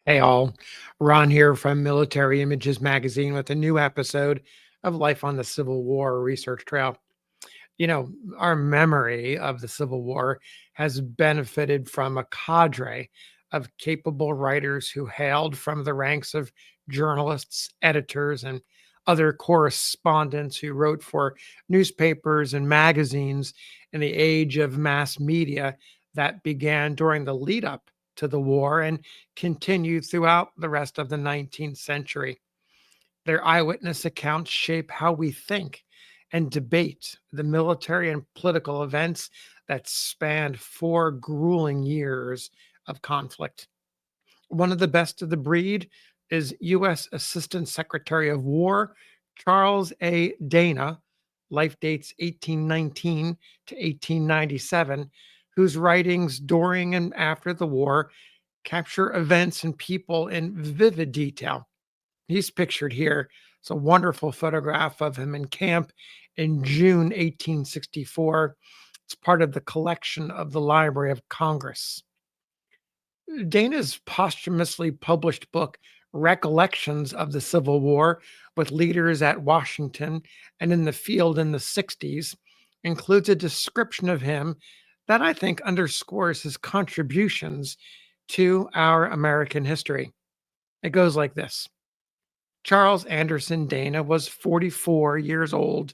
Hey all, Ron here from Military Images Magazine with a new episode of Life on the Civil War Research Trail. You know, our memory of the Civil War has benefited from a cadre of capable writers who hailed from the ranks of journalists, editors, and other correspondents who wrote for newspapers and magazines in the age of mass media that began during the lead up to the war and continued throughout the rest of the 19th century. Their eyewitness accounts shape how we think and debate the military and political events that spanned 4 grueling years of conflict. One of the best of the breed is U.S. Assistant Secretary of War Charles A. Dana, life dates 1819 to 1897, whose writings during and after the war capture events and people in vivid detail. He's pictured here. It's a wonderful photograph of him in camp in June 1864. It's part of the collection of the Library of Congress. Dana's posthumously published book, Recollections of the Civil War with Leaders at Washington and in the Field in the 60s, includes a description of him that I think underscores his contributions to our American history. It goes like this. Charles Anderson Dana was 44 years old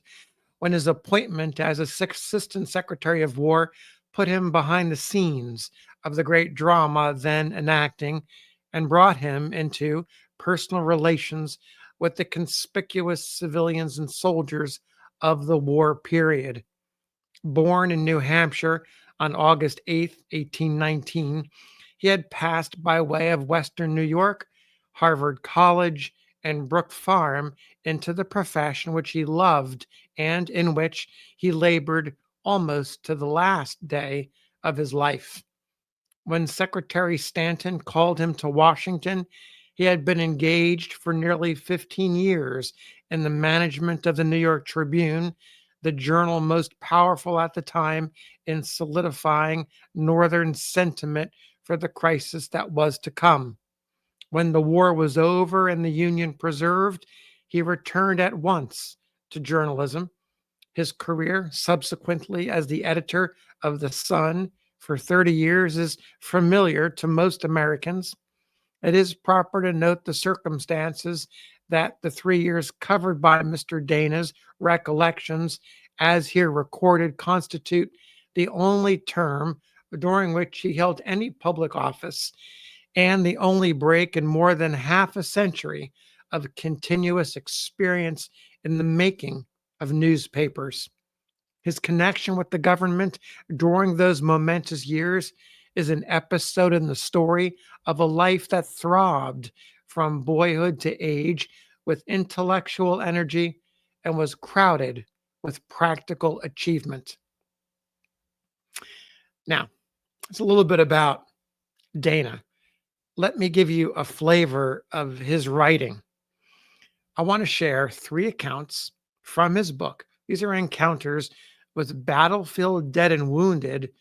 when his appointment as Assistant Secretary of War put him behind the scenes of the great drama then enacting and brought him into personal relations with the conspicuous civilians and soldiers of the war period. Born in New Hampshire on August 8th, 1819, he had passed by way of Western New York, Harvard College, and Brook Farm into the profession which he loved and in which he labored almost to the last day of his life. When Secretary Stanton called him to Washington, he had been engaged for nearly 15 years in the management of the New York Tribune, the journal most powerful at the time in solidifying Northern sentiment for the crisis that was to come. When the war was over and the Union preserved, he returned at once to journalism. His career subsequently as the editor of The Sun for 30 years is familiar to most Americans. It is proper to note the circumstances that the 3 years covered by Mr. Dana's recollections, as here recorded, constitute the only term during which he held any public office and the only break in more than half a century of continuous experience in the making of newspapers. His connection with the government during those momentous years is an episode in the story of a life that throbbed from boyhood to age with intellectual energy and was crowded with practical achievement. Now, it's a little bit about Dana. Let me give you a flavor of his writing. I want to share 3 accounts from his book. These are encounters with battlefield dead and wounded,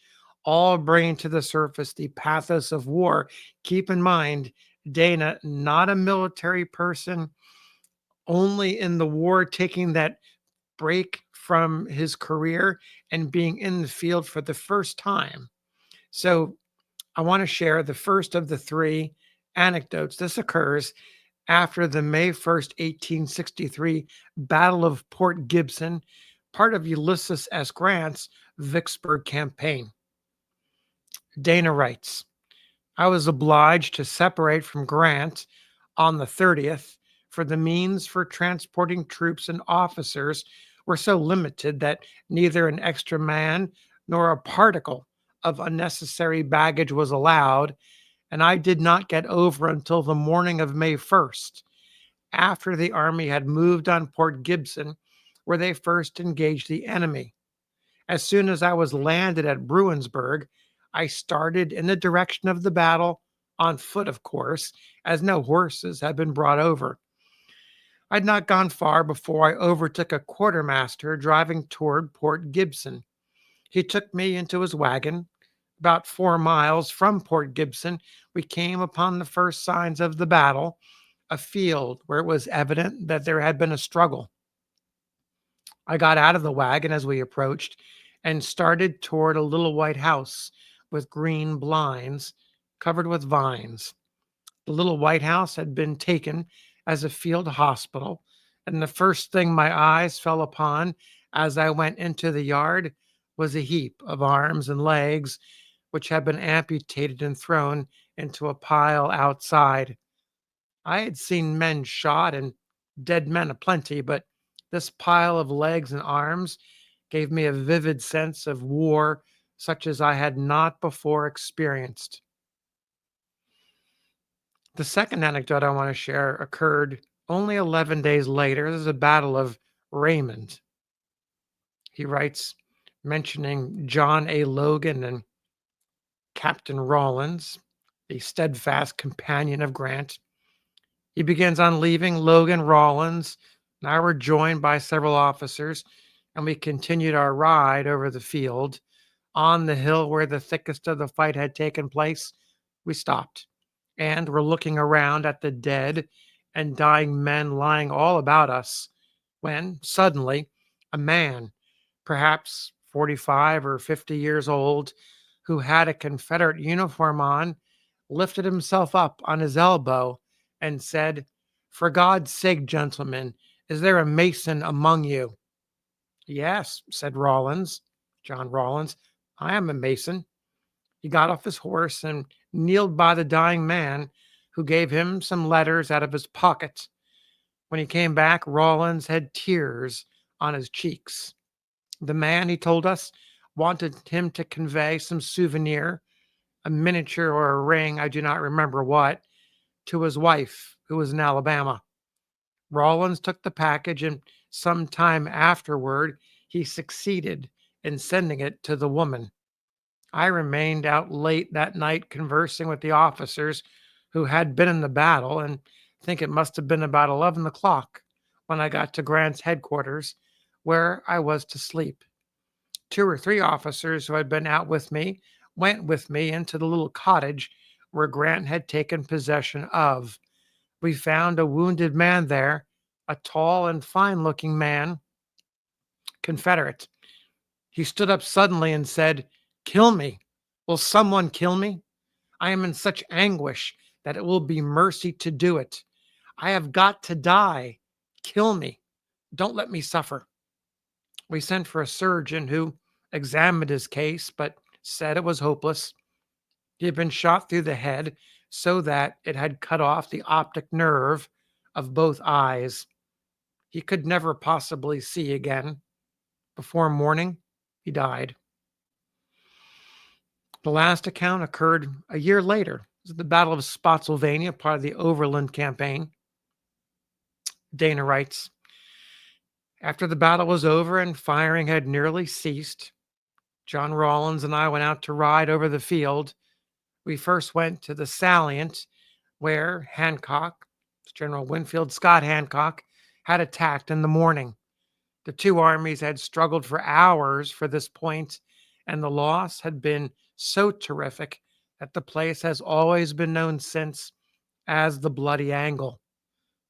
all bringing to the surface the pathos of war. Keep in mind, Dana, not a military person, only in the war, taking that break from his career and being in the field for the first time. So I want to share the first of the 3 anecdotes. This occurs after the May 1st, 1863 Battle of Port Gibson, part of Ulysses S. Grant's Vicksburg campaign. Dana writes, I was obliged to separate from Grant on the 30th, for the means for transporting troops and officers were so limited that neither an extra man nor a particle of unnecessary baggage was allowed, and I did not get over until the morning of May 1st, after the army had moved on Port Gibson, where they first engaged the enemy. As soon as I was landed at Bruinsburg, I started in the direction of the battle, on foot, of course, as no horses had been brought over. I'd not gone far before I overtook a quartermaster driving toward Port Gibson. He took me into his wagon, About 4 miles from Port Gibson, we came upon the first signs of the battle, a field where it was evident that there had been a struggle. I got out of the wagon as we approached and started toward a little white house with green blinds covered with vines. The little white house had been taken as a field hospital, and the first thing my eyes fell upon as I went into the yard was a heap of arms and legs which had been amputated and thrown into a pile outside. I had seen men shot and dead men aplenty, but this pile of legs and arms gave me a vivid sense of war such as I had not before experienced. The second anecdote I want to share occurred only 11 days later. This is the Battle of Raymond. He writes, mentioning John A. Logan and Captain Rawlins, the steadfast companion of Grant. He begins on leaving. Logan, Rawlins, and I were joined by several officers, and we continued our ride over the field. On the hill where the thickest of the fight had taken place, we stopped and were looking around at the dead and dying men lying all about us when suddenly a man, perhaps 45 or 50 years old, who had a Confederate uniform on, lifted himself up on his elbow and said, "For God's sake, gentlemen, is there a Mason among you?" "Yes," said Rawlins, John Rawlins, "I am a Mason." He got off his horse and kneeled by the dying man, who gave him some letters out of his pocket. When he came back, Rawlins had tears on his cheeks. The man, he told us, wanted him to convey some souvenir, a miniature or a ring, I do not remember what, to his wife, who was in Alabama. Rawlins took the package, and some time afterward, he succeeded in sending it to the woman. I remained out late that night conversing with the officers who had been in the battle, and think it must have been about 11 o'clock when I got to Grant's headquarters, where I was to sleep. Two or three officers who had been out with me went with me into the little cottage where Grant had taken possession of. We found a wounded man there, a tall and fine looking man, Confederate. He stood up suddenly and said, "Kill me. Will someone kill me? I am in such anguish that it will be mercy to do it. I have got to die. Kill me. Don't let me suffer." We sent for a surgeon who examined his case, but said it was hopeless. He had been shot through the head so that it had cut off the optic nerve of both eyes. He could never possibly see again. Before morning, he died. The last account occurred a year later. It was the Battle of Spotsylvania, part of the Overland Campaign. Dana writes, after the battle was over and firing had nearly ceased, John Rawlins and I went out to ride over the field. We first went to the salient where Hancock, General Winfield Scott Hancock, had attacked in the morning. The two armies had struggled for hours for this point, and the loss had been so terrific that the place has always been known since as the Bloody Angle.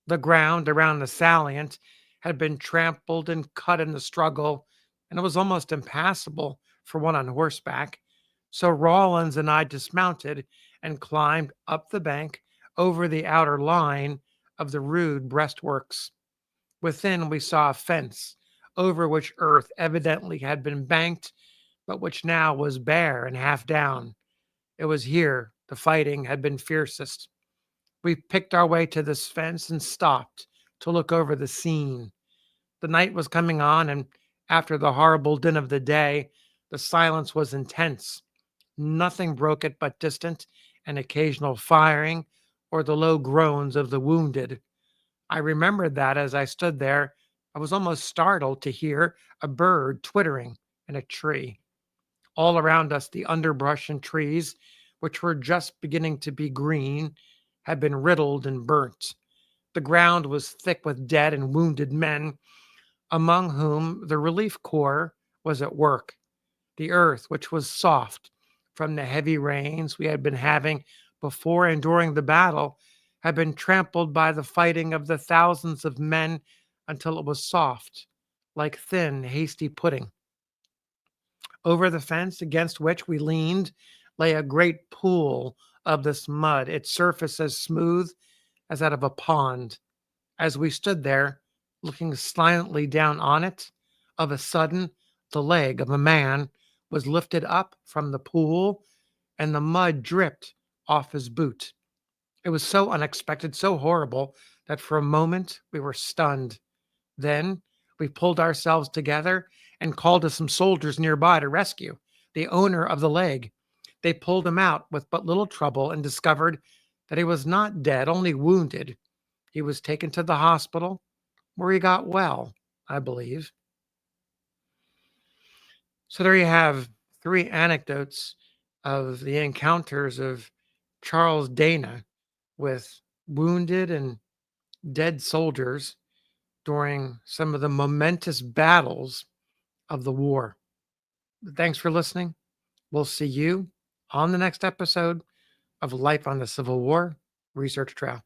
The ground around the salient had been trampled and cut in the struggle, and it was almost impassable for one on horseback. So Rawlins and I dismounted and climbed up the bank over the outer line of the rude breastworks. Within, we saw a fence over which earth evidently had been banked, but which now was bare and half down. It was here the fighting had been fiercest. We picked our way to this fence and stopped to look over the scene. The night was coming on, and after the horrible din of the day, the silence was intense. Nothing broke it but distant and occasional firing or the low groans of the wounded. I remembered that as I stood there, I was almost startled to hear a bird twittering in a tree. All around us, the underbrush and trees, which were just beginning to be green, had been riddled and burnt. The ground was thick with dead and wounded men, among whom the relief corps was at work. The earth, which was soft from the heavy rains we had been having before and during the battle had been trampled by the fighting of the thousands of men until it was soft, like thin, hasty pudding. Over the fence against which we leaned lay a great pool of this mud, its surface as smooth as that of a pond. As we stood there, looking silently down on it, of a sudden the leg of a man was lifted up from the pool and the mud dripped off his boot. It was so unexpected, so horrible, that for a moment we were stunned. Then we pulled ourselves together and called to some soldiers nearby to rescue the owner of the leg. They pulled him out with but little trouble and discovered that he was not dead, only wounded. He was taken to the hospital where he got well, I believe. So there you have three anecdotes of the encounters of Charles Dana with wounded and dead soldiers during some of the momentous battles of the war. Thanks for listening. We'll see you on the next episode of Life on the Civil War Research Trail.